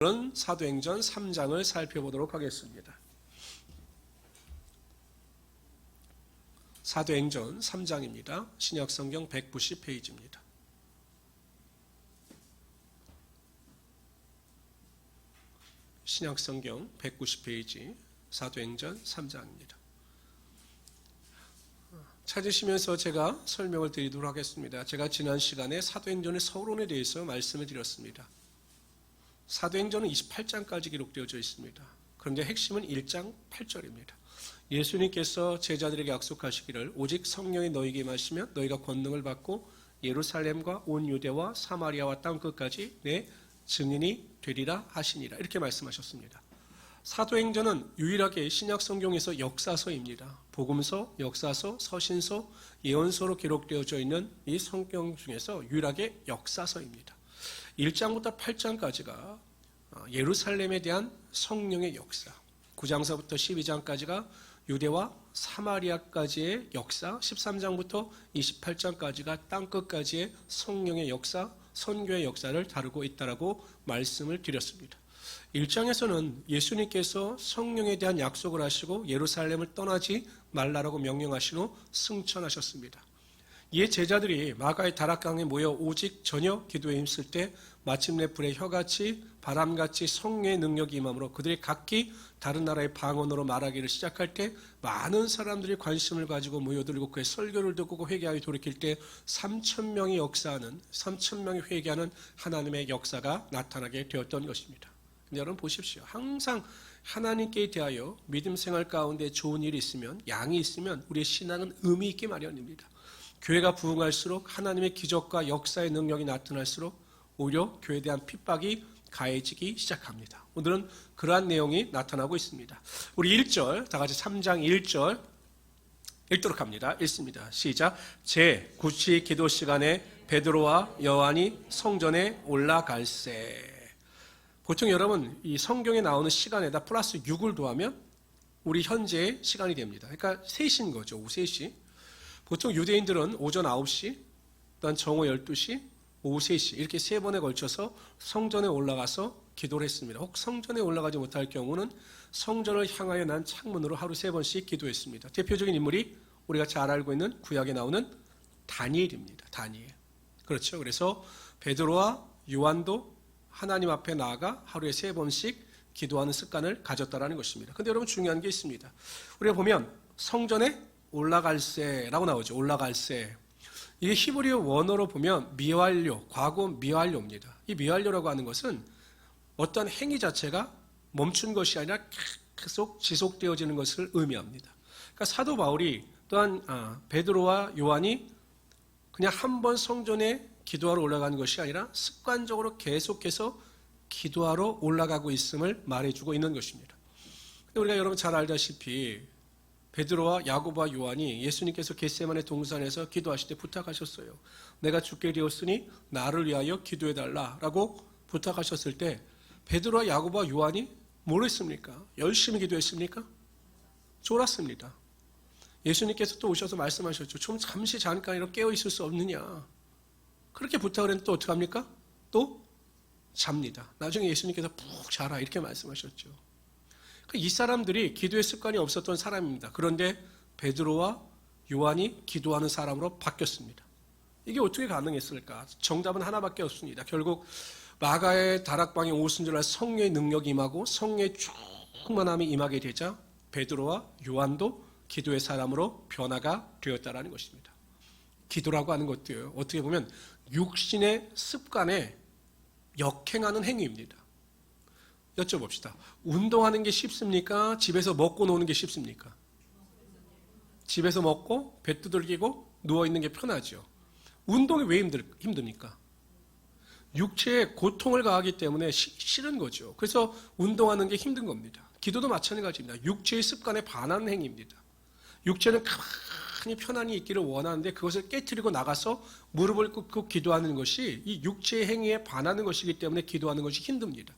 오늘은 사도행전 3장을 살펴보도록 하겠습니다. 사도행전 3장입니다. 신약성경 190페이지입니다. 신약성경 190페이지 사도행전 3장입니다. 찾으시면서 제가 설명을 드리도록 하겠습니다. 제가 지난 시간에 사도행전의 서론에 대해서 말씀을 드렸습니다. 사도행전은 28장까지 기록되어져 있습니다. 그런데 핵심은 1장 8절입니다. 예수님께서 제자들에게 약속하시기를 오직 성령이 너희에게 임하시면 너희가 권능을 받고 예루살렘과 온 유대와 사마리아와 땅끝까지 내 증인이 되리라 하시니라, 이렇게 말씀하셨습니다. 사도행전은 유일하게 신약성경에서 역사서입니다. 복음서, 역사서, 서신서, 예언서로 기록되어져 있는 이 성경 중에서 유일하게 역사서입니다. 1장부터 8장까지가 예루살렘에 대한 성령의 역사, 9장서부터 12장까지가 유대와 사마리아까지의 역사, 13장부터 28장까지가 땅끝까지의 성령의 역사, 선교의 역사를 다루고 있다라고 말씀을 드렸습니다. 1장에서는 예수님께서 성령에 대한 약속을 하시고 예루살렘을 떠나지 말라라고 명령하신 후 승천하셨습니다. 이에 제자들이 마가의 다락강에 모여 오직 저녁 기도에 힘쓸 때 마침내 불의 혀같이 바람같이 성령의 능력이 임함으로 그들이 각기 다른 나라의 방언으로 말하기를 시작할 때 많은 사람들이 관심을 가지고 모여들고 그의 설교를 듣고 회개하여 돌이킬 때 3,000명이 역사하는, 3,000명이 회개하는 하나님의 역사가 나타나게 되었던 것입니다. 여러분 보십시오. 항상 하나님께 대하여 믿음 생활 가운데 좋은 일이 있으면, 양이 있으면 우리의 신앙은 의미 있기 마련입니다. 교회가 부흥할수록 하나님의 기적과 역사의 능력이 나타날수록 오히려 교회에 대한 핍박이 가해지기 시작합니다. 오늘은 그러한 내용이 나타나고 있습니다. 우리 1절, 다 같이 3장 1절 읽도록 합니다. 읽습니다. 시작. 제9시 기도 시간에 베드로와 요한이 성전에 올라갈세. 보통 여러분 이 성경에 나오는 시간에다 플러스 6을 더하면 우리 현재의 시간이 됩니다. 그러니까 3시인 거죠. 오후 3시. 보통 유대인들은 오전 9시, 또한 정오 12시, 오후 3시 이렇게 3번에 걸쳐서 성전에 올라가서 기도를 했습니다. 혹 성전에 올라가지 못할 경우는 성전을 향하여 난 창문으로 하루 3번씩 기도했습니다. 대표적인 인물이 우리가 잘 알고 있는 구약에 나오는 다니엘입니다. 다니엘. 그렇죠. 그래서 베드로와 요한도 하나님 앞에 나아가 하루에 3번씩 기도하는 습관을 가졌다라는 것입니다. 그런데 여러분 중요한 게 있습니다. 우리가 보면 성전에 올라갈세라고 나오죠. 올라갈세. 이게 히브리어 원어로 보면 미완료, 과거 미완료입니다. 이 미완료라고 하는 것은 어떤 행위 자체가 멈춘 것이 아니라 계속 지속되어지는 것을 의미합니다. 그러니까 사도 바울이 또한 베드로와 요한이 그냥 한 번 성전에 기도하러 올라가는 것이 아니라 습관적으로 계속해서 기도하러 올라가고 있음을 말해주고 있는 것입니다. 우리가 여러분 잘 알다시피 베드로와 야고보와 요한이 예수님께서 겟세마네 동산에서 기도하실 때 부탁하셨어요. 내가 죽게 되었으니 나를 위하여 기도해달라라고 부탁하셨을 때 베드로와 야고보와 요한이 뭘 했습니까? 열심히 기도했습니까? 졸았습니다. 예수님께서 또 오셔서 말씀하셨죠. 좀 잠시 잠깐이라도 깨어있을 수 없느냐. 그렇게 부탁을 했는데 또 어떻게 합니까? 또 잡니다. 나중에 예수님께서 푹 자라 이렇게 말씀하셨죠. 이 사람들이 기도의 습관이 없었던 사람입니다. 그런데 베드로와 요한이 기도하는 사람으로 바뀌었습니다. 이게 어떻게 가능했을까? 정답은 하나밖에 없습니다. 결국 마가의 다락방에 오순절날 성령의 능력이 임하고 성령의 충만함이 임하게 되자 베드로와 요한도 기도의 사람으로 변화가 되었다는 것입니다. 기도라고 하는 것도요, 어떻게 보면 육신의 습관에 역행하는 행위입니다. 여쭤봅시다. 운동하는 게 쉽습니까? 집에서 먹고 노는 게 쉽습니까? 집에서 먹고 배 두들기고 누워있는 게 편하죠. 운동이 왜 힘듭니까? 육체에 고통을 가하기 때문에 싫은 거죠. 그래서 운동하는 게 힘든 겁니다. 기도도 마찬가지입니다. 육체의 습관에 반하는 행위입니다. 육체는 가만히 편안히 있기를 원하는데 그것을 깨트리고 나가서 무릎을 꿇고 기도하는 것이 이 육체의 행위에 반하는 것이기 때문에 기도하는 것이 힘듭니다.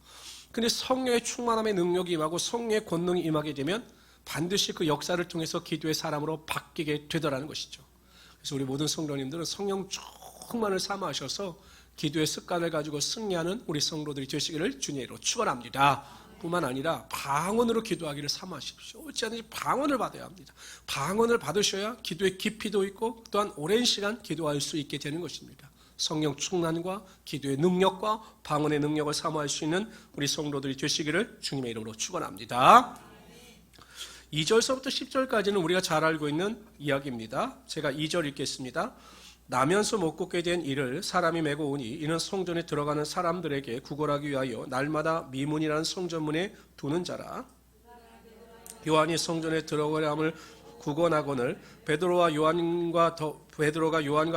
근데 성령의 충만함의 능력이 임하고 성령의 권능이 임하게 되면 반드시 그 역사를 통해서 기도의 사람으로 바뀌게 되더라는 것이죠. 그래서 우리 모든 성도님들은 성령 충만을 삼아셔서 기도의 습관을 가지고 승리하는 우리 성도들이 되시기를 주님으로 축원합니다. 뿐만 아니라 방언으로 기도하기를 사모하십시오. 어찌하든지 방언을 받아야 합니다. 방언을 받으셔야 기도의 깊이도 있고 또한 오랜 시간 기도할 수 있게 되는 것입니다. 성령 충만과 기도의 능력과 방언의 능력을 사모할 수 있는 우리 성도들이 되시기를 주님의 이름으로 축원합니다. 2절서부터 10절까지는 우리가 잘 알고 있는 이야기입니다. 제가 2절 읽겠습니다. 나면서 못 걷게 된 이를 사람이 메고 오니 이는 성전에 들어가는 사람들에게 구걸하기 위하여 날마다 미문이라는 성전문에 두는 자라. 요한이 성전에 들어가려 함을 구건하거늘 베드로가 요한과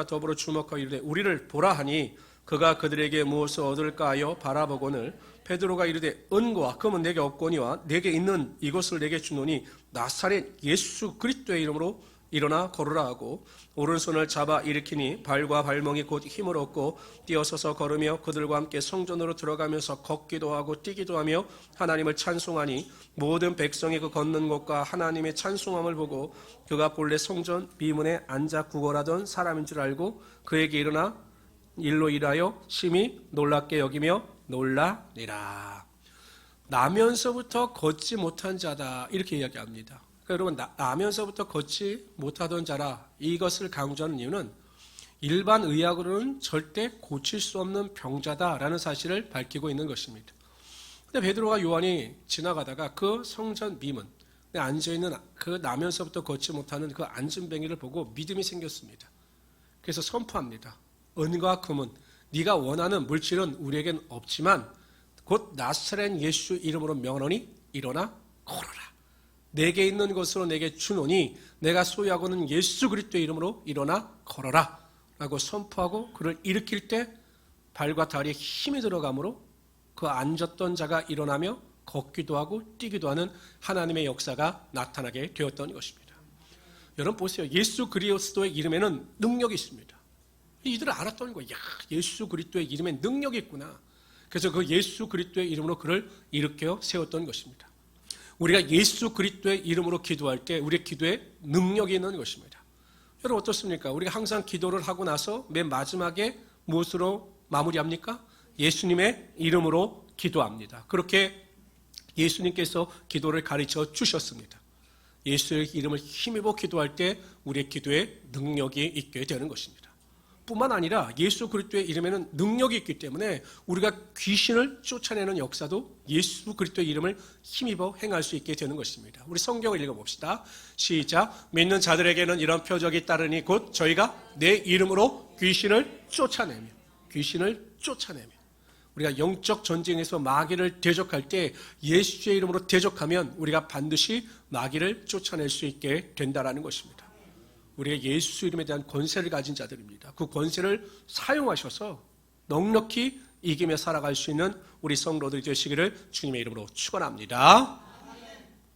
더불어 주목하여 이르되 우리를 보라 하니 그가 그들에게 무엇을 얻을까 하여 바라보거늘 베드로가 이르되 은과 금은 내게 없거니와 내게 있는 이것을 내게 주노니 나사렛 예수 그리스도의 이름으로 일어나 걸으라 하고 오른손을 잡아 일으키니 발과 발목이 곧 힘을 얻고 뛰어서서 걸으며 그들과 함께 성전으로 들어가면서 걷기도 하고 뛰기도 하며 하나님을 찬송하니 모든 백성이 그 걷는 것과 하나님의 찬송함을 보고 그가 본래 성전 미문에 앉아 구걸하던 사람인 줄 알고 그에게 일어나 일로 일하여 심히 놀랍게 여기며 놀라니라. 나면서부터 걷지 못한 자다 이렇게 이야기합니다. 여러분 나면서부터 걷지 못하던 자라 이것을 강조하는 이유는 일반 의학으로는 절대 고칠 수 없는 병자다라는 사실을 밝히고 있는 것입니다. 근데 베드로와 요한이 지나가다가 그 성전 미문 앉아있는 그 나면서부터 걷지 못하는 그 안진뱅이를 보고 믿음이 생겼습니다. 그래서 선포합니다. 은과 금은 네가 원하는 물질은 우리에겐 없지만 곧 나사렛 예수 이름으로 명하노니 일어나 걸어라. 내게 있는 것으로 내게 주노니 내가 소유하고는 예수 그리스도의 이름으로 일어나 걸어라 라고 선포하고 그를 일으킬 때 발과 다리에 힘이 들어가므로 그 앉았던 자가 일어나며 걷기도 하고 뛰기도 하는 하나님의 역사가 나타나게 되었던 것입니다. 여러분 보세요. 예수 그리스도의 이름에는 능력이 있습니다. 이들은 알았던 거예요. 야, 예수 그리스도의 이름에 능력이 있구나. 그래서 그 예수 그리스도의 이름으로 그를 일으켜 세웠던 것입니다. 우리가 예수 그리스도의 이름으로 기도할 때 우리의 기도에 능력이 있는 것입니다. 여러분 어떻습니까? 우리가 항상 기도를 하고 나서 맨 마지막에 무엇으로 마무리합니까? 예수님의 이름으로 기도합니다. 그렇게 예수님께서 기도를 가르쳐 주셨습니다. 예수의 이름을 힘입어 기도할 때 우리의 기도에 능력이 있게 되는 것입니다. 뿐만 아니라 예수 그리스도의 이름에는 능력이 있기 때문에 우리가 귀신을 쫓아내는 역사도 예수 그리스도의 이름을 힘입어 행할 수 있게 되는 것입니다. 우리 성경을 읽어봅시다. 시작. 믿는 자들에게는 이런 표적이 따르니 곧 저희가 내 이름으로 귀신을 쫓아내며 우리가 영적 전쟁에서 마귀를 대적할 때 예수의 이름으로 대적하면 우리가 반드시 마귀를 쫓아낼 수 있게 된다는 것입니다. 우리가 예수 이름에 대한 권세를 가진 자들입니다. 그 권세를 사용하셔서 넉넉히 이기며 살아갈 수 있는 우리 성도들이 되시기를 주님의 이름으로 축원합니다.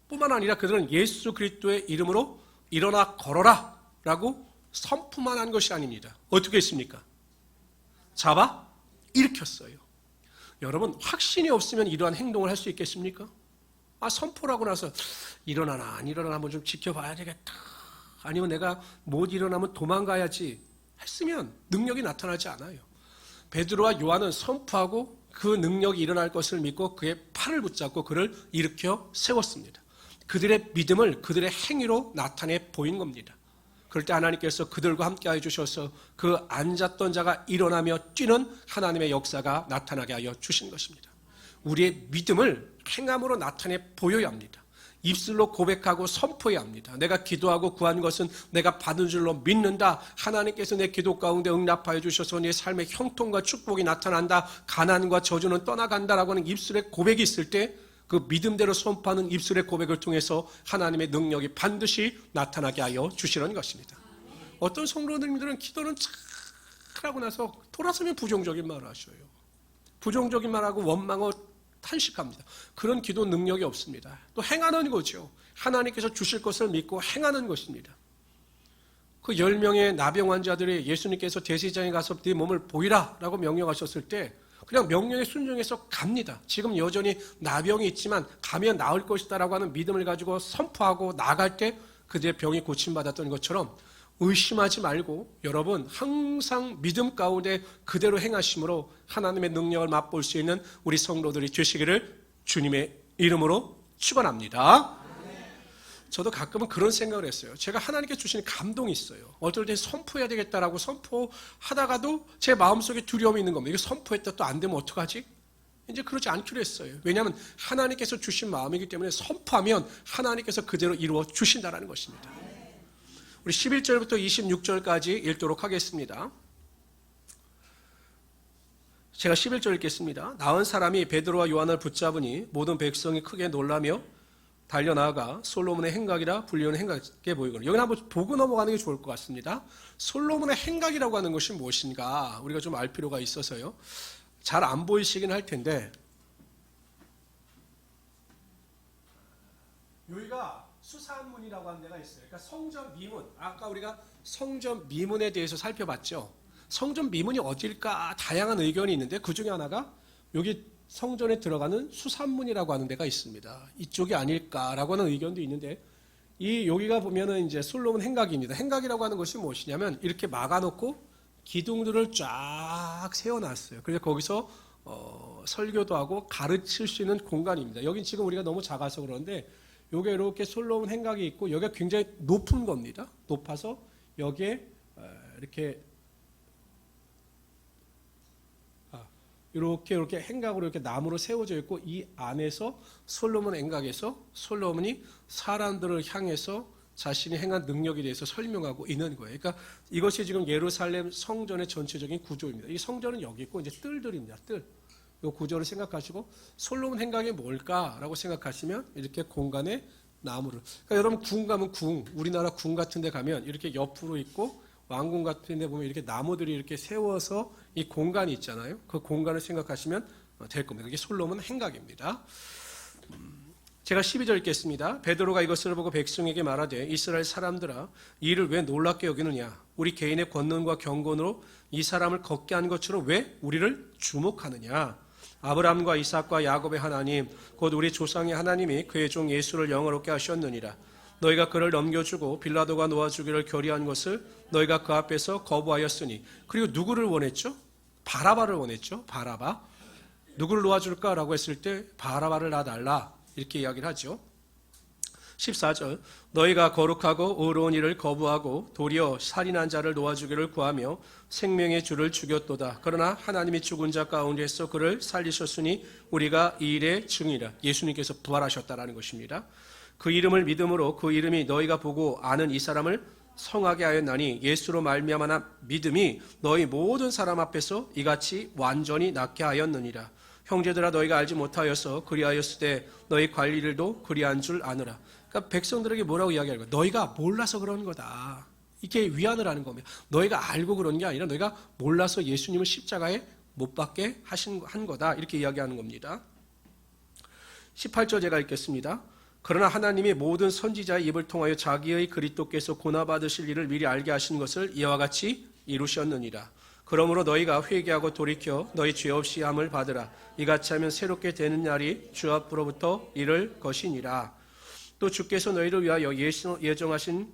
뿐만 아니라 그들은 예수 그리스도의 이름으로 일어나 걸어라 라고 선포만 한 것이 아닙니다. 어떻게 했습니까? 잡아 일으켰어요. 여러분 확신이 없으면 이러한 행동을 할 수 있겠습니까? 선포를 하고 나서 일어나나 안 일어나나 한번 좀 지켜봐야 되겠다. 아니면 내가 못 일어나면 도망가야지 했으면 능력이 나타나지 않아요. 베드로와 요한은 선포하고 그 능력이 일어날 것을 믿고 그의 팔을 붙잡고 그를 일으켜 세웠습니다. 그들의 믿음을 그들의 행위로 나타내 보인 겁니다. 그럴 때 하나님께서 그들과 함께하여 주셔서 그 앉았던 자가 일어나며 뛰는 하나님의 역사가 나타나게 하여 주신 것입니다. 우리의 믿음을 행함으로 나타내 보여야 합니다. 입술로 고백하고 선포해야 합니다. 내가 기도하고 구한 것은 내가 받은 줄로 믿는다. 하나님께서 내 기도 가운데 응답하여 주셔서 내 삶의 형통과 축복이 나타난다. 가난과 저주는 떠나간다라고 하는 입술의 고백이 있을 때 그 믿음대로 선포하는 입술의 고백을 통해서 하나님의 능력이 반드시 나타나게 하여 주시는 것입니다. 어떤 성도님들은 기도는 잘 하고 나서 돌아서면 부정적인 말을 하셔요. 부정적인 말하고 원망을 탄식합니다. 그런 기도 능력이 없습니다. 또 행하는 거죠. 하나님께서 주실 것을 믿고 행하는 것입니다. 그 10명의 나병 환자들이 예수님께서 대제사장에 가서 네 몸을 보이라 라고 명령하셨을 때 그냥 명령에 순종해서 갑니다. 지금 여전히 나병이 있지만 가면 나을 것이다 라고 하는 믿음을 가지고 선포하고 나갈 때 그들의 병이 고침받았던 것처럼 의심하지 말고 여러분 항상 믿음 가운데 그대로 행하심으로 하나님의 능력을 맛볼 수 있는 우리 성도들이 되시기를 주님의 이름으로 축원합니다. 저도 가끔은 그런 생각을 했어요. 제가 하나님께 주시는 감동이 있어요. 어떨 때 선포해야 되겠다라고 선포하다가도 제 마음속에 두려움이 있는 겁니다. 이거 선포했다 또 안 되면 어떡하지? 이제 그러지 않기로 했어요. 왜냐하면 하나님께서 주신 마음이기 때문에 선포하면 하나님께서 그대로 이루어 주신다는 것입니다. 우리 11절부터 26절까지 읽도록 하겠습니다. 제가 11절 읽겠습니다. 나은 사람이 베드로와 요한을 붙잡으니 모든 백성이 크게 놀라며 달려나가 솔로몬의 행각이라 불리는 행각에 보이거든요. 여기는 한번 보고 넘어가는 게 좋을 것 같습니다. 솔로몬의 행각이라고 하는 것이 무엇인가 우리가 좀 알 필요가 있어서요. 잘 안 보이시긴 할 텐데 여기가 수산문이라고 하는 데가 있어요. 그러니까 성전 미문, 아까 우리가 성전 미문에 대해서 살펴봤죠. 성전 미문이 어딜까 다양한 의견이 있는데 그 중에 하나가 여기 성전에 들어가는 수산문이라고 하는 데가 있습니다. 이쪽이 아닐까라고 하는 의견도 있는데 여기가 보면은 이제 솔로몬 행각입니다. 행각이라고 하는 것이 무엇이냐면 이렇게 막아놓고 기둥들을 쫙 세워놨어요. 그래서 거기서 설교도 하고 가르칠 수 있는 공간입니다. 여긴 지금 우리가 너무 작아서 그러는데 여기에 이렇게 솔로몬 행각이 있고 여기가 굉장히 높은 겁니다. 높아서 여기에 이렇게 행각으로 이렇게 나무로 세워져 있고 이 안에서 솔로몬 행각에서 솔로몬이 사람들을 향해서 자신이 행한 능력에 대해서 설명하고 있는 거예요. 그러니까 이것이 지금 예루살렘 성전의 전체적인 구조입니다. 이 성전은 여기 있고 이제 뜰들입니다. 뜰. 이 구조를 생각하시고 솔로몬 행각이 뭘까라고 생각하시면 이렇게 공간에 나무를. 그러니까 여러분 궁 가면 우리나라 궁 같은 데 가면 이렇게 옆으로 있고 왕궁 같은 데 보면 이렇게 나무들이 이렇게 세워서 이 공간이 있잖아요. 그 공간을 생각하시면 될 겁니다. 이게 솔로몬 행각입니다. 제가 12절 읽겠습니다. 베드로가 이것을 보고 백성에게 말하되 이스라엘 사람들아 이를 왜 놀랍게 여기느냐 우리 개인의 권능과 경건으로 이 사람을 걷게 한 것처럼 왜 우리를 주목하느냐 아브라함과 이삭과 야곱의 하나님 곧 우리 조상의 하나님이 그의 종 예수를 영화롭게 하셨느니라. 너희가 그를 넘겨주고 빌라도가 놓아주기를 결의한 것을 너희가 그 앞에서 거부하였으니 그리고 누구를 원했죠? 바라바를 원했죠. 바라바. 누구를 놓아줄까라고 했을 때 바라바를 놔달라 이렇게 이야기를 하죠. 14절 너희가 거룩하고 의로운 일을 거부하고 도리어 살인한 자를 놓아주기를 구하며 생명의 주를 죽였도다. 그러나 하나님이 죽은 자 가운데서 그를 살리셨으니 우리가 이 일의 증이라. 예수님께서 부활하셨다라는 것입니다. 그 이름을 믿음으로 그 이름이 너희가 보고 아는 이 사람을 성하게 하였나니 예수로 말미암아 믿음이 너희 모든 사람 앞에서 이같이 완전히 낫게 하였느니라. 형제들아 너희가 알지 못하여서 그리하였을 때 너희 관리들도 그리한 줄 아느라. 그러니까 백성들에게 뭐라고 이야기하는 거야? 너희가 몰라서 그런 거다. 이게 위안을 하는 겁니다. 너희가 알고 그런 게 아니라 너희가 몰라서 예수님을 십자가에 못 박게 한 거다. 이렇게 이야기하는 겁니다. 18절 제가 읽겠습니다. 그러나 하나님이 모든 선지자의 입을 통하여 자기의 그리스도께서 고난받으실 일을 미리 알게 하신 것을 이와 같이 이루셨느니라. 그러므로 너희가 회개하고 돌이켜 너희 죄 없이 함을 받으라. 이같이 하면 새롭게 되는 날이 주 앞으로부터 이를 것이니라. 또 주께서 너희를 위하여 예정하신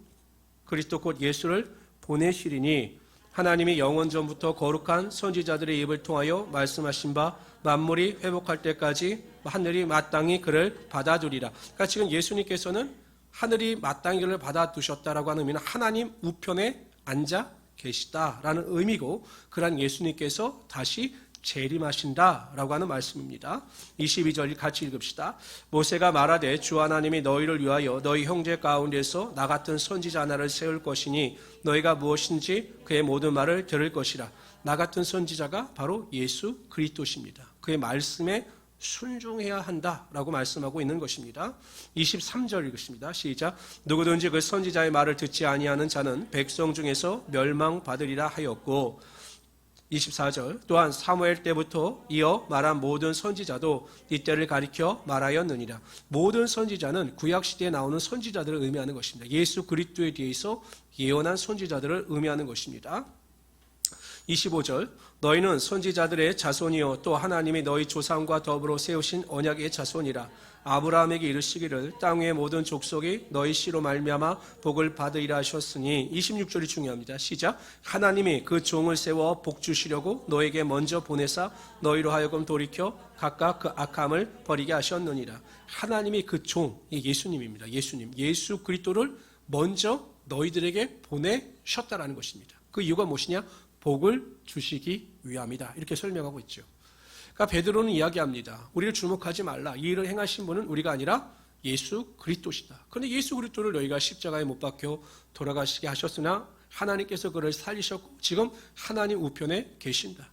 그리스도 곧 예수를 보내시리니 하나님이 영원 전부터 거룩한 선지자들의 입을 통하여 말씀하신 바 만물이 회복할 때까지 하늘이 마땅히 그를 받아두리라. 그러니까 지금 예수님께서는 하늘이 마땅히 그를 받아두셨다라고 하는 의미는 하나님 우편에 앉아 계시다라는 의미고 그러한 예수님께서 다시 재림하신다라고 하는 말씀입니다. 22절 같이 읽읍시다. 모세가 말하되 주 하나님이 너희를 위하여 너희 형제 가운데서 나 같은 선지자 하나를 세울 것이니 너희가 무엇인지 그의 모든 말을 들을 것이라. 나 같은 선지자가 바로 예수 그리스도십니다. 그의 말씀에 순종해야 한다라고 말씀하고 있는 것입니다. 23절 읽으십니다. 시작. 누구든지 그 선지자의 말을 듣지 아니하는 자는 백성 중에서 멸망받으리라 하였고 24절 또한 사무엘 때부터 이어 말한 모든 선지자도 이때를 가리켜 말하였느니라. 모든 선지자는 구약시대에 나오는 선지자들을 의미하는 것입니다. 예수 그리스도에 대해서 예언한 선지자들을 의미하는 것입니다. 25절 너희는 선지자들의 자손이요 또 하나님이 너희 조상과 더불어 세우신 언약의 자손이라. 아브라함에게 이르시기를 땅 위의 모든 족속이 너희 씨로 말미암아 복을 받으리라 하셨으니 26절이 중요합니다. 시작. 하나님이 그 종을 세워 복 주시려고 너에게 먼저 보내사 너희로 하여금 돌이켜 각각 그 악함을 버리게 하셨느니라. 하나님이 그 종, 예수님입니다. 예수 그리스도를 먼저 너희들에게 보내셨다라는 것입니다. 그 이유가 무엇이냐? 복을 주시기 위함이다. 이렇게 설명하고 있죠. 그러니까 베드로는 이야기합니다. 우리를 주목하지 말라. 이 일을 행하신 분은 우리가 아니라 예수 그리스도시다. 그런데 예수 그리스도를 너희가 십자가에 못 박혀 돌아가시게 하셨으나 하나님께서 그를 살리셨고 지금 하나님 우편에 계신다.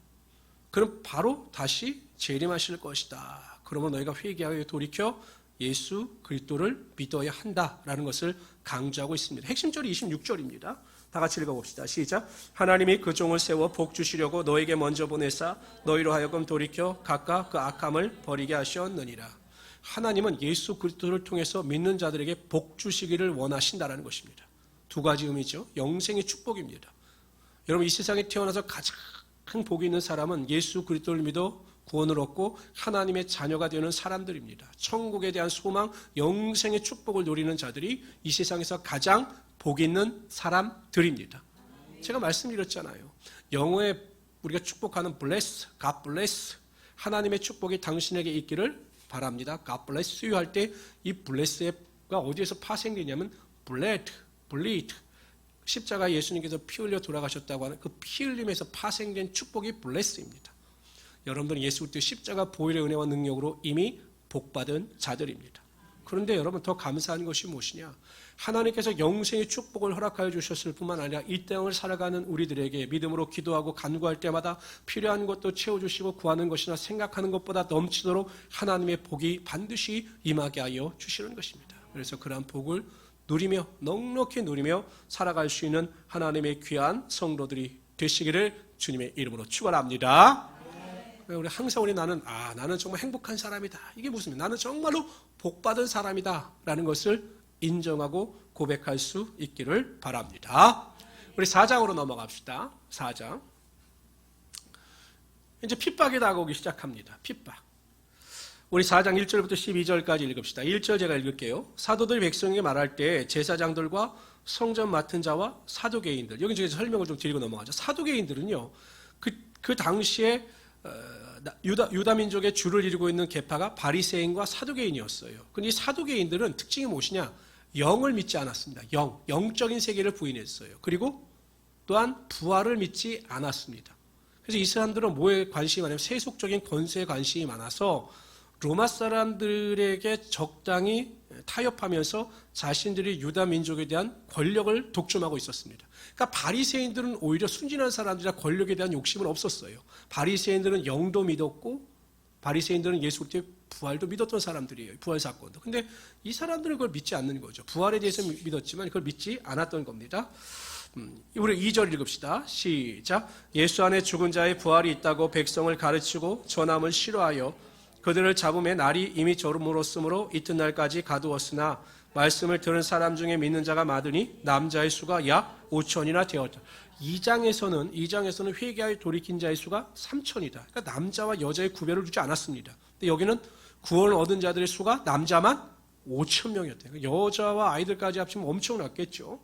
그럼 바로 다시 재림하실 것이다. 그러면 너희가 회개하여 돌이켜 예수 그리스도를 믿어야 한다라는 것을 강조하고 있습니다. 핵심절이 26절입니다. 다 같이 읽어봅시다. 시작. 하나님이 그 종을 세워 복 주시려고 너에게 먼저 보내사 너희로 하여금 돌이켜 각각 그 악함을 버리게 하셨느니라. 하나님은 예수 그리스도를 통해서 믿는 자들에게 복 주시기를 원하신다라는 것입니다. 두 가지 의미죠. 영생의 축복입니다. 여러분 이 세상에 태어나서 가장 복이 있는 사람은 예수 그리스도를 믿어 구원을 얻고 하나님의 자녀가 되는 사람들입니다. 천국에 대한 소망, 영생의 축복을 누리는 자들이 이 세상에서 가장 복 있는 사람들입니다. 제가 말씀드렸잖아요. 영어에 우리가 축복하는 bless, God bless, 하나님의 축복이 당신에게 있기를 바랍니다. God bless you 할 때 이 bless가 어디에서 파생되냐면 bleed, 십자가 예수님께서 피 흘려 돌아가셨다고 하는 그 피 흘림에서 파생된 축복이 bless입니다. 여러분들은 예수 그리스도의 십자가 보혈의 은혜와 능력으로 이미 복받은 자들입니다. 그런데 여러분 더 감사한 것이 무엇이냐? 하나님께서 영생의 축복을 허락하여 주셨을 뿐만 아니라 이 땅을 살아가는 우리들에게 믿음으로 기도하고 간구할 때마다 필요한 것도 채워주시고 구하는 것이나 생각하는 것보다 넘치도록 하나님의 복이 반드시 임하게 하여 주시는 것입니다. 그래서 그러한 복을 누리며 넉넉히 누리며 살아갈 수 있는 하나님의 귀한 성도들이 되시기를 주님의 이름으로 축원합니다. 우리 항상 나는 정말 행복한 사람이다. 이게 무슨 나는 정말로 복받은 사람이다 라는 것을 인정하고 고백할 수 있기를 바랍니다. 우리 4장으로 넘어갑시다. 4장. 이제 핍박이 다가오기 시작합니다. 핍박. 우리 4장 1절부터 12절까지 읽읍시다. 1절 제가 읽을게요. 사도들이 백성에게 말할 때 제사장들과 성전 맡은 자와 사두개인들. 여기 중에서 설명을 좀 드리고 넘어가죠. 사두개인들은요. 그 당시에 유다 민족의 주를 이루고 있는 계파가 바리새인과 사두개인이었어요. 근데 이 사두개인들은 특징이 무엇이냐? 영을 믿지 않았습니다. 영적인 세계를 부인했어요. 그리고 또한 부활을 믿지 않았습니다. 그래서 이 사람들은 뭐에 관심이 많냐면 세속적인 권세에 관심이 많아서 로마 사람들에게 적당히 타협하면서 자신들이 유다 민족에 대한 권력을 독점하고 있었습니다. 그러니까 바리새인들은 오히려 순진한 사람들이라 권력에 대한 욕심은 없었어요. 바리새인들은 영도 믿었고 바리새인들은 예수 그리스도의 부활도 믿었던 사람들이에요. 부활 사건도. 근데 이 사람들은 그걸 믿지 않는 거죠. 부활에 대해서 믿었지만 그걸 믿지 않았던 겁니다. 우리 2절 읽읍시다. 시작. 예수 안에 죽은 자의 부활이 있다고 백성을 가르치고 전함을 싫어하여 그들을 잡음에 날이 이미 저물었으므로 이튿날까지 가두었으나 말씀을 들은 사람 중에 믿는 자가 많으니 남자의 수가 약 5천이나 되었다. 2장에서는 회개하여 돌이킨 자의 수가 3천이다. 그러니까 남자와 여자의 구별을 두지 않았습니다. 근데 여기는 구원을 얻은 자들의 수가 남자만 5천 명이었대요. 여자와 아이들까지 합치면 엄청났겠죠.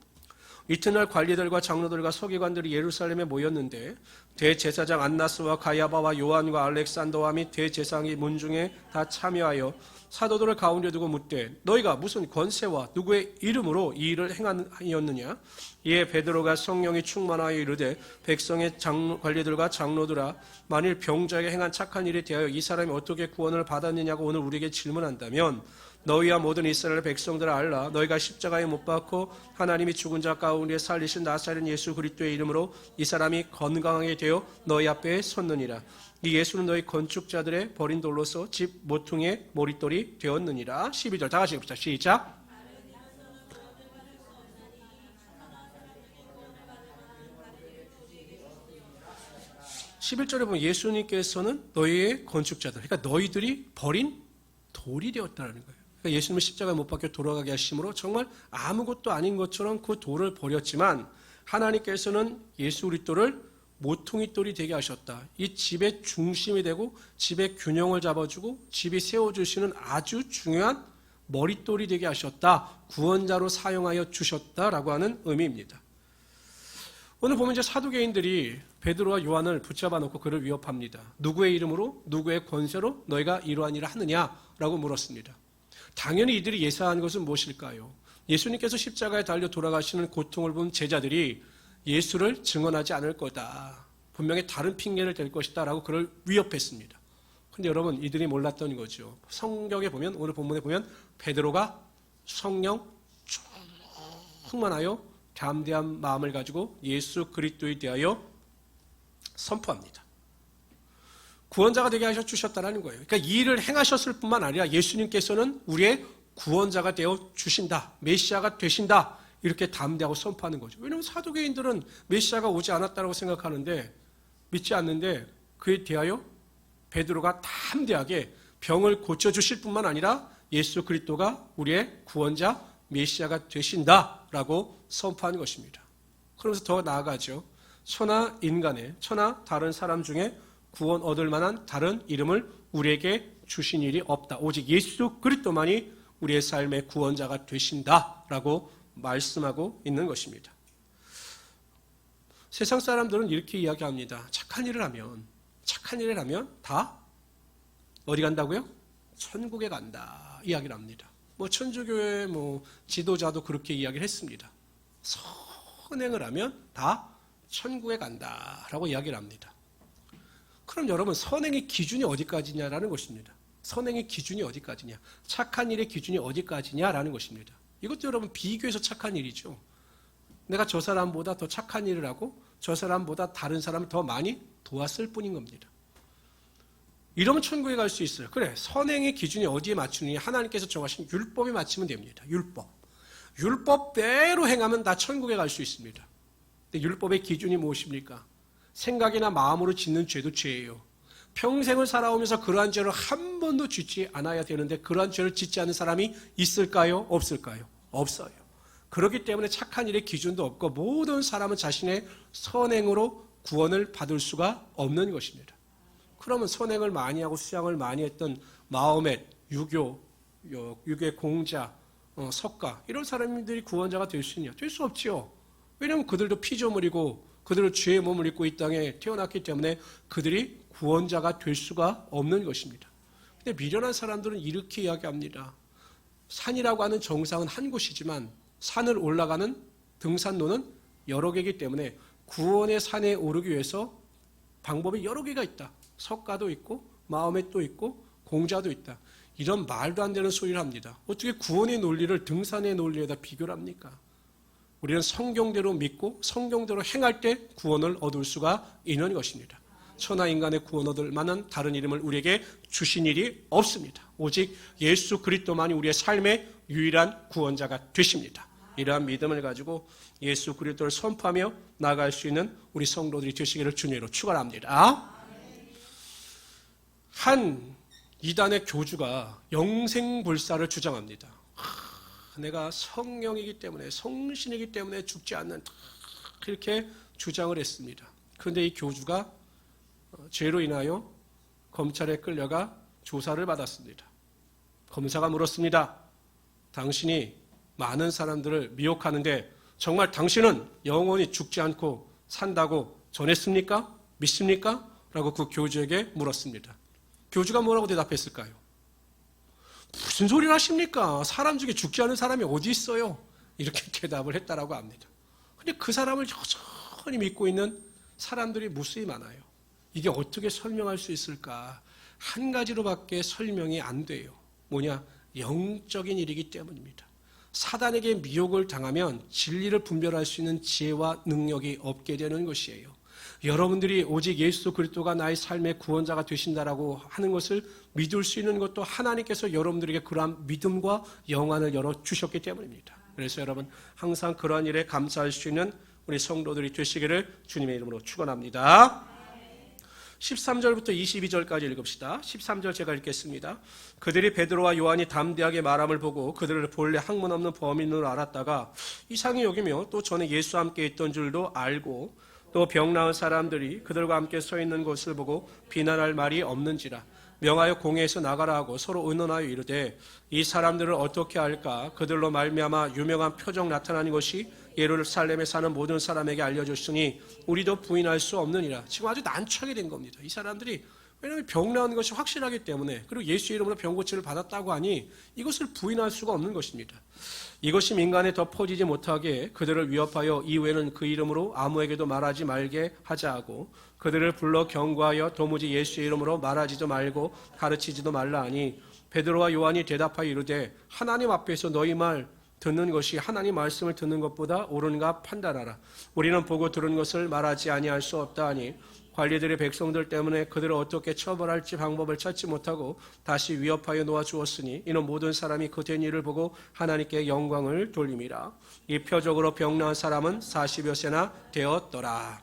이튿날 관리들과 장로들과 서기관들이 예루살렘에 모였는데 대제사장 안나스와 가야바와 요한과 알렉산더와 및 대제사장이 문중에 다 참여하여 사도들을 가운데 두고 묻되 너희가 무슨 권세와 누구의 이름으로 이 일을 행하였느냐? 이에 베드로가 성령이 충만하여 이르되 백성의 관리들과 장로들아 만일 병자에게 행한 착한 일에 대하여 이 사람이 어떻게 구원을 받았느냐고 오늘 우리에게 질문한다면 너희와 모든 이스라엘 백성들아 알라 너희가 십자가에 못 박고 하나님이 죽은 자 가운데 살리신 나사렛 예수 그리스도의 이름으로 이 사람이 건강하게 되어 너희 앞에 섰느니라. 이 예수는 너희 건축자들의 버린 돌로서 집 모퉁이의 머릿돌이 되었느니라. 12절 다 같이 읽읍시다. 시작. (11절에) 보면 예수님께서는 너희의 건축자들, 그러니까 너희들이 버린 돌이 되었다는 거예요. 그러니까 예수님은 십자가에 못 박혀 돌아가게 하심으로 정말 아무것도 아닌 것처럼 그 돌을 버렸지만 하나님께서는 예수 그리스도를 모퉁이 돌이 되게 하셨다. 이 집의 중심이 되고 집의 균형을 잡아주고 집이 세워주시는 아주 중요한 머릿돌이 되게 하셨다. 구원자로 사용하여 주셨다라고 하는 의미입니다. 오늘 보면 이제 사두개인들이 베드로와 요한을 붙잡아 놓고 그를 위협합니다. 누구의 이름으로 누구의 권세로 너희가 이러한 일을 하느냐라고 물었습니다. 당연히 이들이 예상한 것은 무엇일까요? 예수님께서 십자가에 달려 돌아가시는 고통을 본 제자들이 예수를 증언하지 않을 거다. 분명히 다른 핑계를 댈 것이다 라고 그를 위협했습니다. 근데 여러분, 이들이 몰랐던 거죠. 성경에 보면, 오늘 본문에 보면 베드로가 성령 충만하여 담대한 마음을 가지고 예수 그리스도에 대하여 선포합니다. 구원자가 되게 하셔 주셨다는 거예요. 그러니까 이 일을 행하셨을 뿐만 아니라 예수님께서는 우리의 구원자가 되어 주신다. 메시아가 되신다. 이렇게 담대하고 선포하는 거죠. 왜냐하면 사두개인들은 메시아가 오지 않았다고 생각하는데 믿지 않는데 그에 대하여 베드로가 담대하게 병을 고쳐주실 뿐만 아니라 예수 그리스도가 우리의 구원자 메시아가 되신다라고 선포하는 것입니다. 그러면서 더 나아가죠. 천하 인간의 천하 다른 사람 중에 구원 얻을 만한 다른 이름을 우리에게 주신 일이 없다. 오직 예수 그리스도만이 우리의 삶의 구원자가 되신다라고 말씀하고 있는 것입니다. 세상 사람들은 이렇게 이야기합니다. 착한 일을 하면 다 어디 간다고요? 천국에 간다 이야기를 합니다. 천주교의 지도자도 그렇게 이야기를 했습니다. 선행을 하면 다 천국에 간다라고 이야기를 합니다. 그럼 여러분, 선행의 기준이 어디까지냐라는 것입니다. 선행의 기준이 어디까지냐, 착한 일의 기준이 어디까지냐라는 것입니다. 이것도 여러분 비교해서 착한 일이죠. 내가 저 사람보다 더 착한 일을 하고 저 사람보다 다른 사람을 더 많이 도왔을 뿐인 겁니다. 이러면 천국에 갈 수 있어요. 그래, 선행의 기준이 어디에 맞추느냐, 하나님께서 정하신 율법에 맞추면 됩니다. 율법대로 행하면 다 천국에 갈 수 있습니다. 근데 율법의 기준이 무엇입니까? 생각이나 마음으로 짓는 죄도 죄예요. 평생을 살아오면서 그러한 죄를 한 번도 짓지 않아야 되는데 그러한 죄를 짓지 않는 사람이 있을까요? 없을까요? 없어요. 그렇기 때문에 착한 일의 기준도 없고 모든 사람은 자신의 선행으로 구원을 받을 수가 없는 것입니다. 그러면 선행을 많이 하고 수양을 많이 했던 마호멧, 유교의 공자, 석가 이런 사람들이 구원자가 될 수 있냐? 될 수 없지요. 왜냐하면 그들도 피조물이고 그들은 죄의 몸을 입고 이 땅에 태어났기 때문에 그들이 구원자가 될 수가 없는 것입니다. 근데 미련한 사람들은 이렇게 이야기합니다. 산이라고 하는 정상은 한 곳이지만 산을 올라가는 등산로는 여러 개이기 때문에 구원의 산에 오르기 위해서 방법이 여러 개가 있다. 석가도 있고 마호멧도 있고 공자도 있다. 이런 말도 안 되는 소리를 합니다. 어떻게 구원의 논리를 등산의 논리에다 비교를 합니까? 우리는 성경대로 믿고 성경대로 행할 때 구원을 얻을 수가 있는 것입니다. 천하 인간의 구원 얻을 만한 다른 이름을 우리에게 주신 일이 없습니다. 오직 예수 그리스도만이 우리의 삶의 유일한 구원자가 되십니다. 이러한 믿음을 가지고 예수 그리스도를 선포하며 나아갈 수 있는 우리 성도들이 되시기를 주님으로 축원합니다. 한 이단의 교주가 영생불사를 주장합니다. 내가 성령이기 때문에 성신이기 때문에 죽지 않는 이렇게 주장을 했습니다. 그런데 이 교주가 죄로 인하여 검찰에 끌려가 조사를 받았습니다. 검사가 물었습니다. 당신이 많은 사람들을 미혹하는데 정말 당신은 영원히 죽지 않고 산다고 전했습니까? 믿습니까? 라고 그 교주에게 물었습니다. 교주가 뭐라고 대답했을까요? 무슨 소리를 하십니까? 사람 중에 죽지 않은 사람이 어디 있어요? 이렇게 대답을 했다라고 합니다. 근데 그 사람을 여전히 믿고 있는 사람들이 무수히 많아요. 이게 어떻게 설명할 수 있을까? 한 가지로밖에 설명이 안 돼요. 뭐냐? 영적인 일이기 때문입니다. 사단에게 미혹을 당하면 진리를 분별할 수 있는 지혜와 능력이 없게 되는 것이에요. 여러분들이 오직 예수 그리스도가 나의 삶의 구원자가 되신다라고 하는 것을 믿을 수 있는 것도 하나님께서 여러분들에게 그러한 믿음과 영안을 열어주셨기 때문입니다. 그래서 여러분 항상 그러한 일에 감사할 수 있는 우리 성도들이 되시기를 주님의 이름으로 축원합니다. 13절부터 22절까지 읽읍시다. 13절 제가 읽겠습니다. 그들이 베드로와 요한이 담대하게 말함을 보고 그들을 본래 학문 없는 범인으로 알았다가 이상히 여기며 또 전에 예수와 함께 있던 줄도 알고 또 또 병 나은 사람들이 그들과 함께 서 있는 곳을 보고 비난할 말이 없는지라. 명하여 공회에서 나가라 하고 서로 의논하여 이르되 이 사람들을 어떻게 할까? 그들로 말미암아 유명한 표적 나타나는 것이 예루살렘에 사는 모든 사람에게 알려졌으니 우리도 부인할 수 없느니라. 지금 아주 난처하게 된 겁니다. 이 사람들이 왜냐하면 병 나은 것이 확실하기 때문에, 그리고 예수 이름으로 병 고침을 받았다고 하니 이것을 부인할 수가 없는 것입니다. 이것이 민간에 더 퍼지지 못하게 그들을 위협하여 이후에는 그 이름으로 아무에게도 말하지 말게 하자 하고 그들을 불러 경고하여 도무지 예수의 이름으로 말하지도 말고 가르치지도 말라 하니 베드로와 요한이 대답하여 이르되 하나님 앞에서 너희 말 듣는 것이 하나님 말씀을 듣는 것보다 옳은가 판단하라. 우리는 보고 들은 것을 말하지 아니할 수 없다 하니 관리들의 백성들 때문에 그들을 어떻게 처벌할지 방법을 찾지 못하고 다시 위협하여 놓아주었으니 이는 모든 사람이 그 된 일을 보고 하나님께 영광을 돌림이라. 이 표적으로 병 나은 사람은 40여 세나 되었더라.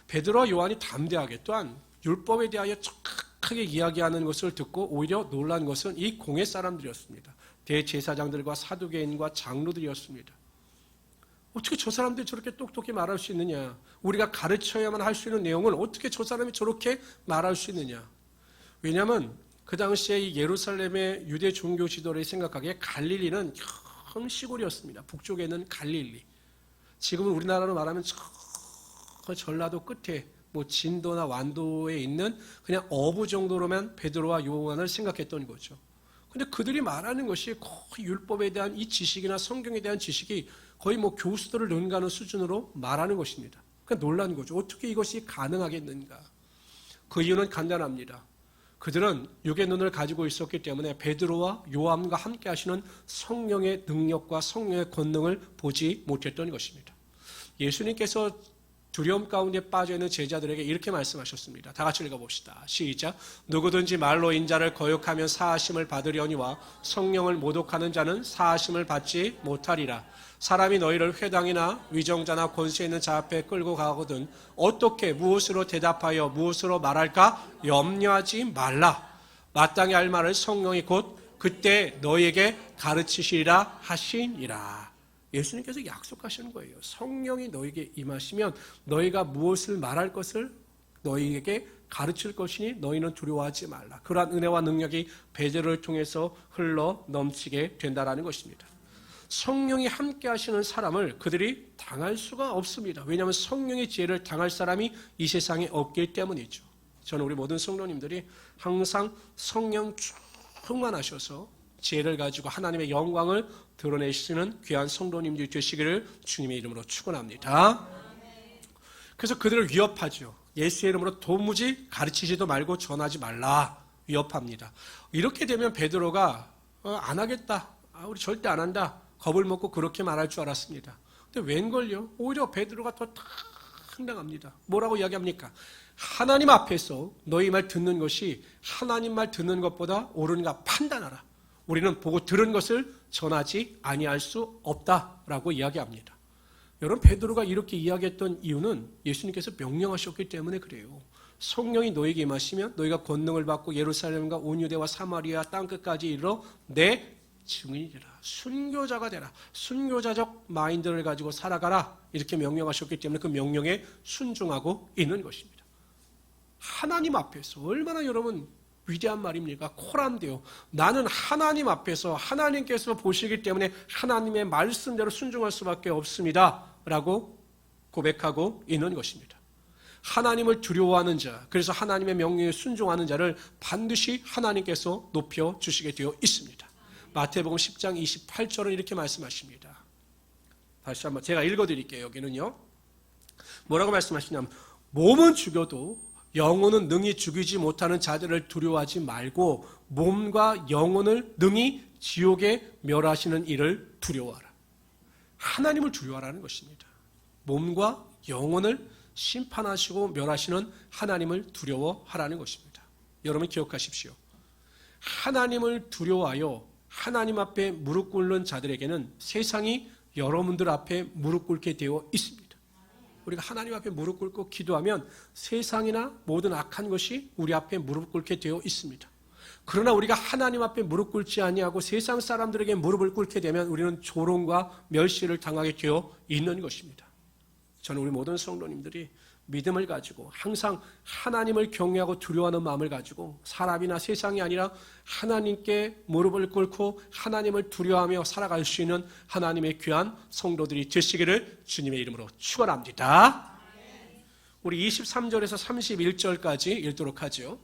베드로와 요한이 담대하게 또한 율법에 대하여 정확하게 이야기하는 것을 듣고 오히려 놀란 것은 이 공회 사람들이었습니다. 대제사장들과 사두개인과 장로들이었습니다. 어떻게 저 사람들이 저렇게 똑똑히 말할 수 있느냐? 우리가 가르쳐야만 할 수 있는 내용을 어떻게 저 사람이 저렇게 말할 수 있느냐? 왜냐하면 그 당시에 이 예루살렘의 유대 종교 지도를 생각하기에 갈릴리는 현 시골이었습니다. 북쪽에 있는 갈릴리. 지금은 우리나라로 말하면 저 전라도 끝에 뭐 진도나 완도에 있는 그냥 어부 정도로만 베드로와 요한을 생각했던 거죠. 근데 그들이 말하는 것이 거의 율법에 대한 이 지식이나 성경에 대한 지식이 거의 뭐 교수들을 능가하는 수준으로 말하는 것입니다. 그러니까 놀란 거죠. 어떻게 이것이 가능하겠는가? 그 이유는 간단합니다. 그들은 육의 눈을 가지고 있었기 때문에 베드로와 요한과 함께 하시는 성령의 능력과 성령의 권능을 보지 못했던 것입니다. 예수님께서 두려움 가운데 빠져있는 제자들에게 이렇게 말씀하셨습니다. 다 같이 읽어봅시다. 시작. 누구든지 말로 인자를 거역하면 사하심을 받으려니와 성령을 모독하는 자는 사하심을 받지 못하리라. 사람이 너희를 회당이나 위정자나 권세 있는 자 앞에 끌고 가거든 어떻게 무엇으로 대답하여 무엇으로 말할까 염려하지 말라. 마땅히 할 말을 성령이 곧 그때 너희에게 가르치시리라 하시니라. 예수님께서 약속하시는 거예요. 성령이 너희에게 임하시면 너희가 무엇을 말할 것을 너희에게 가르칠 것이니 너희는 두려워하지 말라. 그러한 은혜와 능력이 베드로를 통해서 흘러 넘치게 된다라는 것입니다. 성령이 함께 하시는 사람을 그들이 당할 수가 없습니다. 왜냐하면 성령의 지혜를 당할 사람이 이 세상에 없기 때문이죠. 저는 우리 모든 성도님들이 항상 성령 충만하셔서 지혜를 가지고 하나님의 영광을 드러내시는 귀한 성도님들이 되시기를 주님의 이름으로 축원합니다. 그래서 그들을 위협하죠. 예수의 이름으로 도무지 가르치지도 말고 전하지 말라 위협합니다. 이렇게 되면 베드로가 안 하겠다. 우리 절대 안 한다. 겁을 먹고 그렇게 말할 줄 알았습니다. 근데 웬걸요? 오히려 베드로가 더 당당합니다. 뭐라고 이야기합니까? 하나님 앞에서 너희 말 듣는 것이 하나님 말 듣는 것보다 옳은가 판단하라. 우리는 보고 들은 것을 전하지 아니할 수 없다라고 이야기합니다. 여러분, 베드로가 이렇게 이야기했던 이유는 예수님께서 명령하셨기 때문에 그래요. 성령이 너에게 임하시면 너희가 권능을 받고 예루살렘과 온 유대와 사마리아 땅끝까지 이르러 내 증인이라. 순교자가 되라. 순교자적 마인드를 가지고 살아가라. 이렇게 명령하셨기 때문에 그 명령에 순종하고 있는 것입니다. 하나님 앞에서 얼마나 여러분 위대한 말입니까? 코란데요. 나는 하나님 앞에서 하나님께서 보시기 때문에 하나님의 말씀대로 순종할 수밖에 없습니다. 라고 고백하고 있는 것입니다. 하나님을 두려워하는 자, 그래서 하나님의 명령에 순종하는 자를 반드시 하나님께서 높여주시게 되어 있습니다. 마태복음 10장 28절은 이렇게 말씀하십니다. 다시 한번 제가 읽어드릴게요. 여기는요. 뭐라고 말씀하시냐면 몸은 죽여도 영혼은 능히 죽이지 못하는 자들을 두려워하지 말고 몸과 영혼을 능히 지옥에 멸하시는 이를 두려워하라. 하나님을 두려워하라는 것입니다. 몸과 영혼을 심판하시고 멸하시는 하나님을 두려워하라는 것입니다. 여러분 기억하십시오. 하나님을 두려워하여 하나님 앞에 무릎 꿇는 자들에게는 세상이 여러분들 앞에 무릎 꿇게 되어 있습니다. 우리가 하나님 앞에 무릎 꿇고 기도하면 세상이나 모든 악한 것이 우리 앞에 무릎 꿇게 되어 있습니다. 그러나 우리가 하나님 앞에 무릎 꿇지 아니하고 세상 사람들에게 무릎을 꿇게 되면 우리는 조롱과 멸시를 당하게 되어 있는 것입니다. 저는 우리 모든 성도님들이 믿음을 가지고 항상 하나님을 경외하고 두려워하는 마음을 가지고 사람이나 세상이 아니라 하나님께 무릎을 꿇고 하나님을 두려워하며 살아갈 수 있는 하나님의 귀한 성도들이 되시기를 주님의 이름으로 축원합니다. 우리 23절에서 31절까지 읽도록 하죠.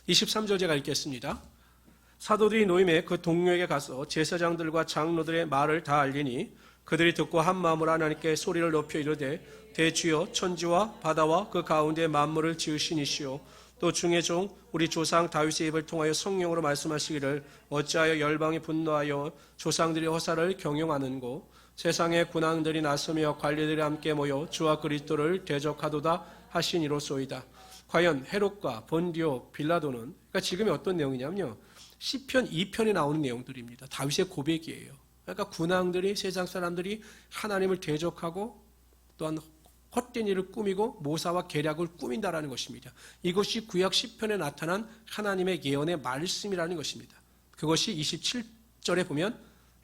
23절 제가 읽겠습니다. 사도들이 노임에 그 동료에게 가서 제사장들과 장로들의 말을 다 알리니 그들이 듣고 한 마음으로 하나님께 소리를 높여 이르되 대주여 천지와 바다와 그 가운데 만물을 지으신 이시오 또 중의 종 우리 조상 다윗의 입을 통하여 성령으로 말씀하시기를 어찌하여 열방이 분노하여 조상들이 허사를 경영하는고 세상의 군왕들이 나서며 관리들이 함께 모여 주와 그리스도를 대적하도다 하시니로소이다. 과연 헤롯과 본디오 빌라도는 그러니까 지금이 어떤 내용이냐면요. 시편 2편에 나오는 내용들입니다. 다윗의 고백이에요. 그러니까 군왕들이 세상 사람들이 하나님을 대적하고 또한 헛된 일을 꾸미고 모사와 계략을 꾸민다라는 것입니다. 이것이 구약 시편에 나타난 하나님의 예언의 말씀이라는 것입니다. 그것이 27절에 보면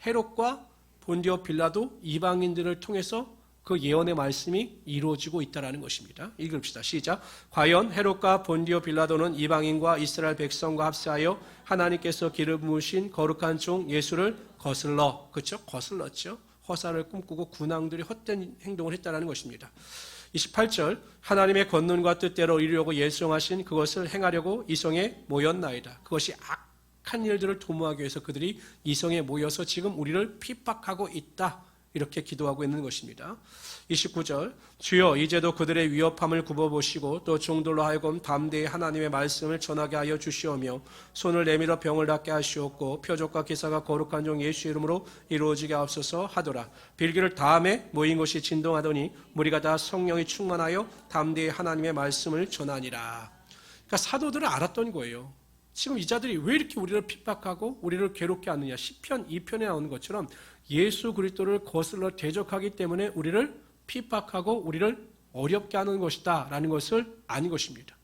헤롯과 본디오 빌라도 이방인들을 통해서 그 예언의 말씀이 이루어지고 있다는 것입니다. 읽읍시다. 시작. 과연 헤롯과 본디오 빌라도는 이방인과 이스라엘 백성과 합세하여 하나님께서 기름 부으신 거룩한 종 예수를 거슬러, 그렇죠? 거슬렀죠. 허사를 꿈꾸고 군왕들이 헛된 행동을 했다는 것입니다. 28절 하나님의 권능과 뜻대로 이루려고 예정하신 그것을 행하려고 이성에 모였나이다. 그것이 악한 일들을 도모하기 위해서 그들이 이성에 모여서 지금 우리를 핍박하고 있다. 이렇게 기도하고 있는 것입니다. 29절 주여 이제도 그들의 위협함을 굽어보시고 또 종들로 하여금 담대히 하나님의 말씀을 전하게 하여 주시오며 손을 내밀어 병을 낫게 하시옵고 표적과 기사가 거룩한 종 예수 이름으로 이루어지게 하옵소서 하더라. 빌기를 다음에 모인 것이 진동하더니 무리가 다 성령이 충만하여 담대히 하나님의 말씀을 전하니라. 그러니까 사도들은 알았던 거예요. 지금 이 자들이 왜 이렇게 우리를 핍박하고 우리를 괴롭게 하느냐. 시편 2편에 나오는 것처럼 예수 그리스도를 거슬러 대적하기 때문에 우리를 핍박하고 우리를 어렵게 하는 것이다 라는 것을 아는 것입니다.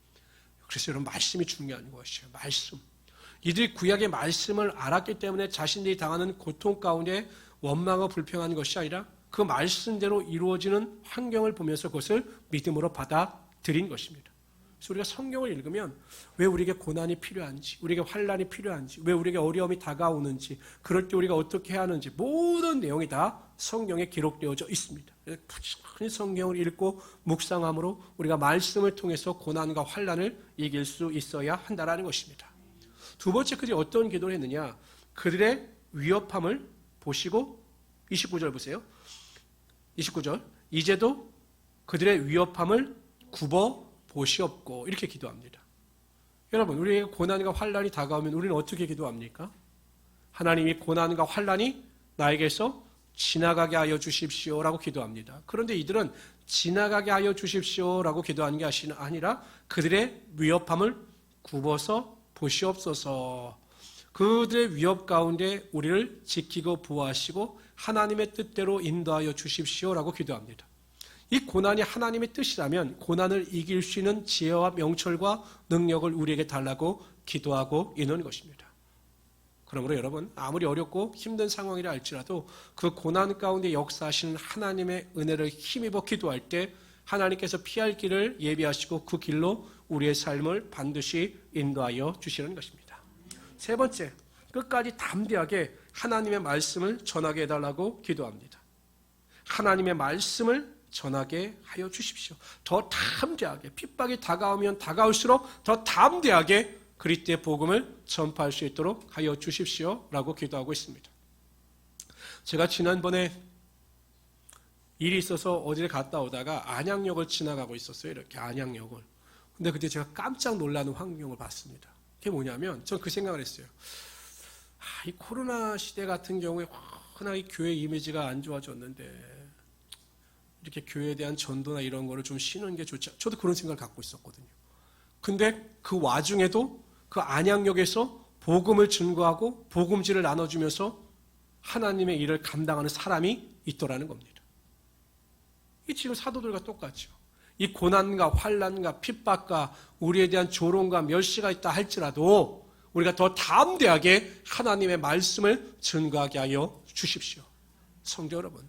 그래서 여러분 말씀이 중요한 것이에요. 말씀. 이들이 구약의 말씀을 알았기 때문에 자신들이 당하는 고통 가운데 원망하고 불평하는 것이 아니라 그 말씀대로 이루어지는 환경을 보면서 그것을 믿음으로 받아들인 것입니다. 그래서 우리가 성경을 읽으면 왜 우리에게 고난이 필요한지, 우리에게 환난이 필요한지, 왜 우리에게 어려움이 다가오는지, 그럴 때 우리가 어떻게 해야 하는지 모든 내용이 다 성경에 기록되어져 있습니다. 부지런히 성경을 읽고 묵상함으로 우리가 말씀을 통해서 고난과 환난을 이길 수 있어야 한다는 것입니다. 두 번째 그들이 어떤 기도를 했느냐. 그들의 위협함을 보시고 29절 보세요. 29절 이제도 그들의 위협함을 굽어 보시옵고 이렇게 기도합니다. 여러분 우리에게 고난과 환난이 다가오면 우리는 어떻게 기도합니까? 하나님이 고난과 환난이 나에게서 지나가게 하여 주십시오라고 기도합니다. 그런데 이들은 지나가게 하여 주십시오라고 기도하는 게 아니라 그들의 위협함을 굽어서 보시옵소서. 그들의 위협 가운데 우리를 지키고 보호하시고 하나님의 뜻대로 인도하여 주십시오라고 기도합니다. 이 고난이 하나님의 뜻이라면 고난을 이길 수 있는 지혜와 명철과 능력을 우리에게 달라고 기도하고 있는 것입니다. 그러므로 여러분 아무리 어렵고 힘든 상황이라 할지라도 그 고난 가운데 역사하시는 하나님의 은혜를 힘입어 기도할 때 하나님께서 피할 길을 예비하시고 그 길로 우리의 삶을 반드시 인도하여 주시는 것입니다. 세 번째, 끝까지 담대하게 하나님의 말씀을 전하게 해달라고 기도합니다. 하나님의 말씀을 전하게 하여 주십시오. 더 담대하게 핍박이 다가오면 다가올수록 더 담대하게 그리스도의 복음을 전파할 수 있도록 하여 주십시오라고 기도하고 있습니다. 제가 지난번에 일이 있어서 어디를 갔다 오다가 안양역을 지나가고 있었어요. 이렇게 안양역을. 근데 그때 제가 깜짝 놀라는 광경을 봤습니다. 그게 뭐냐면 전 그 생각을 했어요. 이 코로나 시대 같은 경우에 워낙 교회 이미지가 안 좋아졌는데 이렇게 교회에 대한 전도나 이런 거를 좀 쉬는 게 좋지. 저도 그런 생각을 갖고 있었거든요. 근데 그 와중에도 그 안양역에서 복음을 증거하고 복음지를 나눠주면서 하나님의 일을 감당하는 사람이 있더라는 겁니다. 이 지금 사도들과 똑같죠. 이 고난과 환난과 핍박과 우리에 대한 조롱과 멸시가 있다 할지라도 우리가 더 담대하게 하나님의 말씀을 증거하게 하여 주십시오. 성도 여러분,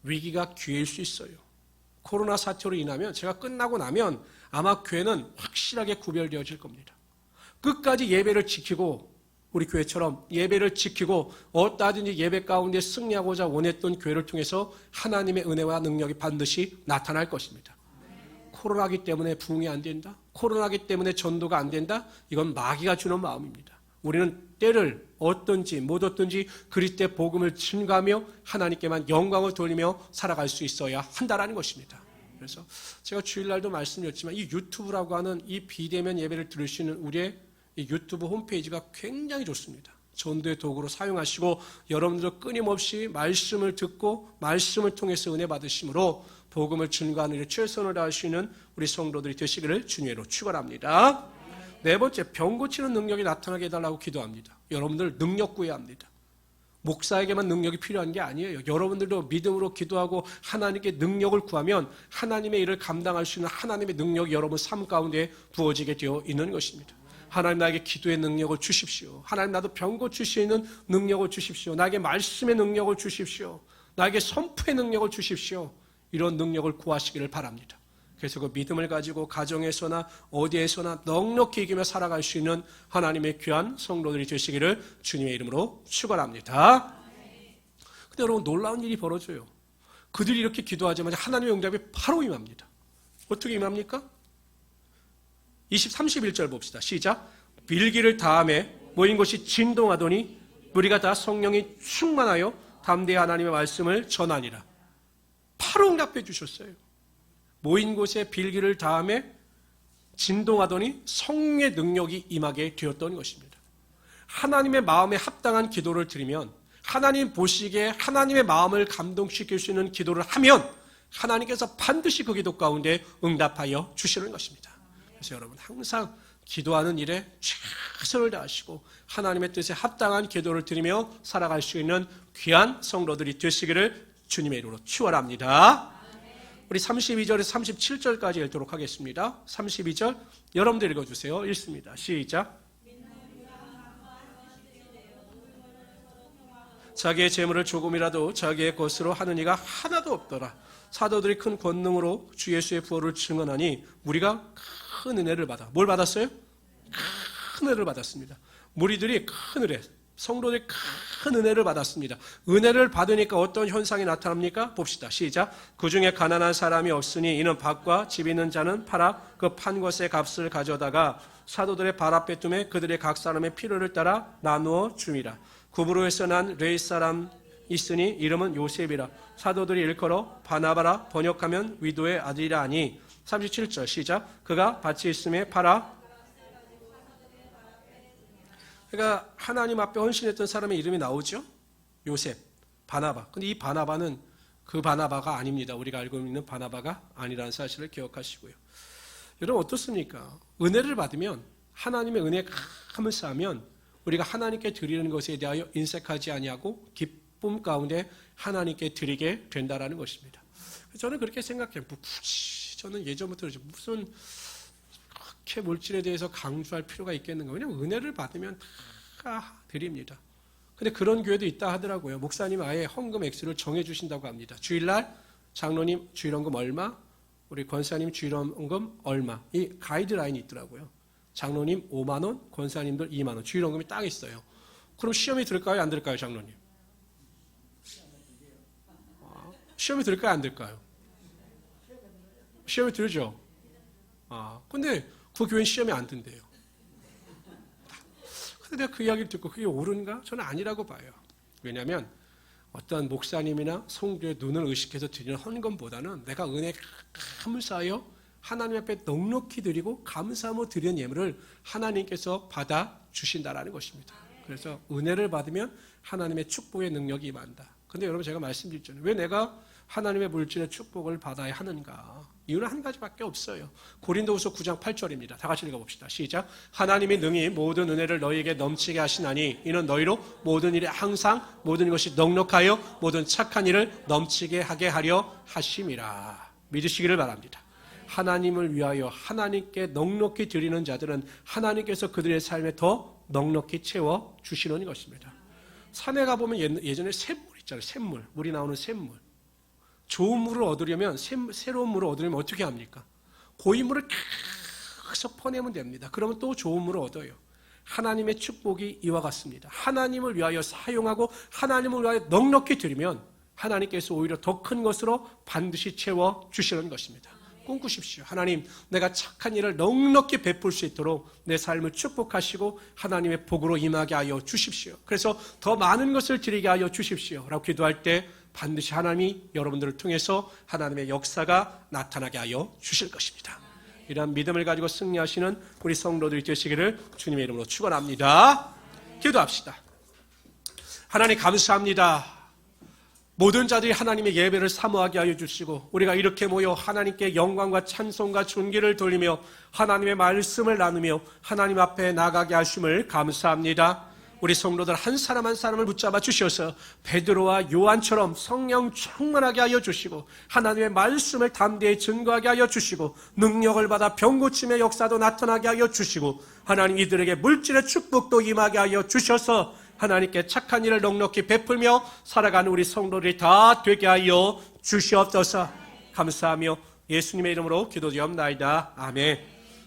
위기가 기회일 수 있어요. 코로나 사태로 인하면 제가 끝나고 나면 아마 교회는 확실하게 구별되어질 겁니다. 끝까지 예배를 지키고 우리 교회처럼 예배를 지키고 어디든지 예배 가운데 승리하고자 원했던 교회를 통해서 하나님의 은혜와 능력이 반드시 나타날 것입니다. 코로나기 때문에 부흥이 안 된다? 코로나기 때문에 전도가 안 된다? 이건 마귀가 주는 마음입니다. 우리는 때를 어떤지 못 어떤지 그리스도의 복음을 증가하며 하나님께만 영광을 돌리며 살아갈 수 있어야 한다라는 것입니다. 그래서 제가 주일날도 말씀드렸지만 이 유튜브라고 하는 이 비대면 예배를 들을 수 있는 우리의 이 유튜브 홈페이지가 굉장히 좋습니다. 전도의 도구로 사용하시고 여러분들도 끊임없이 말씀을 듣고 말씀을 통해서 은혜 받으심으로 복음을 증거하는 일에 최선을 다할 수 있는 우리 성도들이 되시기를 주님으로 축원합니다. 네 번째, 병 고치는 능력이 나타나게 해달라고 기도합니다. 여러분들 능력 구해야 합니다. 목사에게만 능력이 필요한 게 아니에요. 여러분들도 믿음으로 기도하고 하나님께 능력을 구하면 하나님의 일을 감당할 수 있는 하나님의 능력이 여러분 삶 가운데 부어지게 되어 있는 것입니다. 하나님 나에게 기도의 능력을 주십시오. 하나님 나도 병 고칠 수 있는 능력을 주십시오. 나에게 말씀의 능력을 주십시오. 나에게 선포의 능력을 주십시오. 이런 능력을 구하시기를 바랍니다. 그래서 그 믿음을 가지고 가정에서나 어디에서나 넉넉히 이기며 살아갈 수 있는 하나님의 귀한 성도들이 되시기를 주님의 이름으로 축원합니다. 근데 여러분 놀라운 일이 벌어져요. 그들이 이렇게 기도하자마자 하나님의 응답이 바로 임합니다. 어떻게 임합니까? 31절 봅시다. 시작. 빌기를 다함에 모인 곳이 진동하더니 우리가 다 성령이 충만하여 담대히 하나님의 말씀을 전하니라. 바로 응답해 주셨어요. 모인 곳에 빌기를 다함에 진동하더니 성령의 능력이 임하게 되었던 것입니다. 하나님의 마음에 합당한 기도를 드리면 하나님 보시기에 하나님의 마음을 감동시킬 수 있는 기도를 하면 하나님께서 반드시 그 기도 가운데 응답하여 주시는 것입니다. 그래서 여러분 항상 기도하는 일에 최선을 다하시고 하나님의 뜻에 합당한 기도를 드리며 살아갈 수 있는 귀한 성도들이 되시기를 주님의 이름으로 축원합니다. 우리 32절에서 37절까지 읽도록 하겠습니다. 32절 여러분들 읽어주세요. 읽습니다. 시작. 자기의 재물을 조금이라도 자기의 것으로 하는 이가 하나도 없더라. 사도들이 큰 권능으로 주 예수의 부활을 증언하니 우리가 큰 은혜를 받아. 뭘 받았어요? 큰 은혜를 받았습니다. 무리들이 큰 은혜, 성도들이 큰 은혜를 받았습니다. 은혜를 받으니까 어떤 현상이 나타납니까? 봅시다. 시작. 그 중에 가난한 사람이 없으니 이는 밭과 집 있는 자는 팔아 그 판 것의 값을 가져다가 사도들의 발 앞에 두매 그들의 각 사람의 필요를 따라 나누어 줌이라. 구브로에서 난 레이 사람 있으니 이름은 요셉이라. 사도들이 일컬어 바나바라 번역하면 위도의 아들이라 하니. 37절 시작. 그가 밭이 있음에 팔아. 그러니까 하나님 앞에 헌신했던 사람의 이름이 나오죠. 요셉, 바나바. 근데 이 바나바는 그 바나바가 아닙니다. 우리가 알고 있는 바나바가 아니라는 사실을 기억하시고요. 여러분 어떻습니까? 은혜를 받으면 하나님의 은혜에 감을 쌓으면 우리가 하나님께 드리는 것에 대하여 인색하지 아니하고 기쁨 가운데 하나님께 드리게 된다라는 것입니다. 저는 그렇게 생각해요. 굳이 저는 예전부터 무슨 그렇게 물질에 대해서 강조할 필요가 있겠는가. 왜냐하면 은혜를 받으면 다 드립니다. 근데 그런 교회도 있다 하더라고요. 목사님 아예 헌금 액수를 정해주신다고 합니다. 주일날 장로님 주일헌금 얼마, 우리 권사님 주일헌금 얼마. 이 가이드라인이 있더라고요. 장로님 5만 원, 권사님들 2만 원. 주일헌금이 딱 있어요. 그럼 시험이 들까요? 안 들까요? 장로님? 시험이 들까요? 안 들까요? 시험이 들죠. 근데 그 교회는 시험이 안 든대요. 근데 내가 그 이야기를 듣고 그게 옳은가? 저는 아니라고 봐요. 왜냐하면 어떤 목사님이나 성도의 눈을 의식해서 드리는 헌금보다는 내가 은혜에 감사하여 하나님 앞에 넉넉히 드리고 감사하며 드리는 예물을 하나님께서 받아주신다라는 것입니다. 그래서 은혜를 받으면 하나님의 축복의 능력이 임한다. 근데 여러분 제가 말씀드렸잖아요. 왜 내가 하나님의 물질의 축복을 받아야 하는가? 이유는 한 가지밖에 없어요. 고린도후서 9장 8절입니다. 다 같이 읽어봅시다. 시작. 하나님이 능히 모든 은혜를 너희에게 넘치게 하시나니 이는 너희로 모든 일에 항상 모든 것이 넉넉하여 모든 착한 일을 넘치게 하게 하려 하심이라. 믿으시기를 바랍니다. 하나님을 위하여 하나님께 넉넉히 드리는 자들은 하나님께서 그들의 삶에 더 넉넉히 채워주시는 것입니다. 산에 가보면 예전에 샘물 있잖아요. 샘물. 물이 나오는 샘물. 좋은 물을 얻으려면, 새로운 물을 얻으려면 어떻게 합니까? 고인 물을 계속 퍼내면 됩니다. 그러면 또 좋은 물을 얻어요. 하나님의 축복이 이와 같습니다. 하나님을 위하여 사용하고 하나님을 위하여 넉넉히 드리면 하나님께서 오히려 더 큰 것으로 반드시 채워 주시는 것입니다. 꿈꾸십시오. 하나님, 내가 착한 일을 넉넉히 베풀 수 있도록 내 삶을 축복하시고 하나님의 복으로 임하게 하여 주십시오. 그래서 더 많은 것을 드리게 하여 주십시오 라고 기도할 때 반드시 하나님이 여러분들을 통해서 하나님의 역사가 나타나게 하여 주실 것입니다. 이러한 믿음을 가지고 승리하시는 우리 성도들이 되시기를 주님의 이름으로 축원합니다. 기도합시다. 하나님 감사합니다. 모든 자들이 하나님의 예배를 사모하게 하여 주시고 우리가 이렇게 모여 하나님께 영광과 찬송과 존귀를 돌리며 하나님의 말씀을 나누며 하나님 앞에 나가게 하심을 감사합니다. 우리 성도들 한 사람 한 사람을 붙잡아 주셔서 베드로와 요한처럼 성령 충만하게 하여 주시고 하나님의 말씀을 담대히 증거하게 하여 주시고 능력을 받아 병 고침의 역사도 나타나게 하여 주시고 하나님 이들에게 물질의 축복도 임하게 하여 주셔서 하나님께 착한 일을 넉넉히 베풀며 살아가는 우리 성도들이 다 되게 하여 주시옵소서. 감사하며 예수님의 이름으로 기도드리옵나이다. 아멘.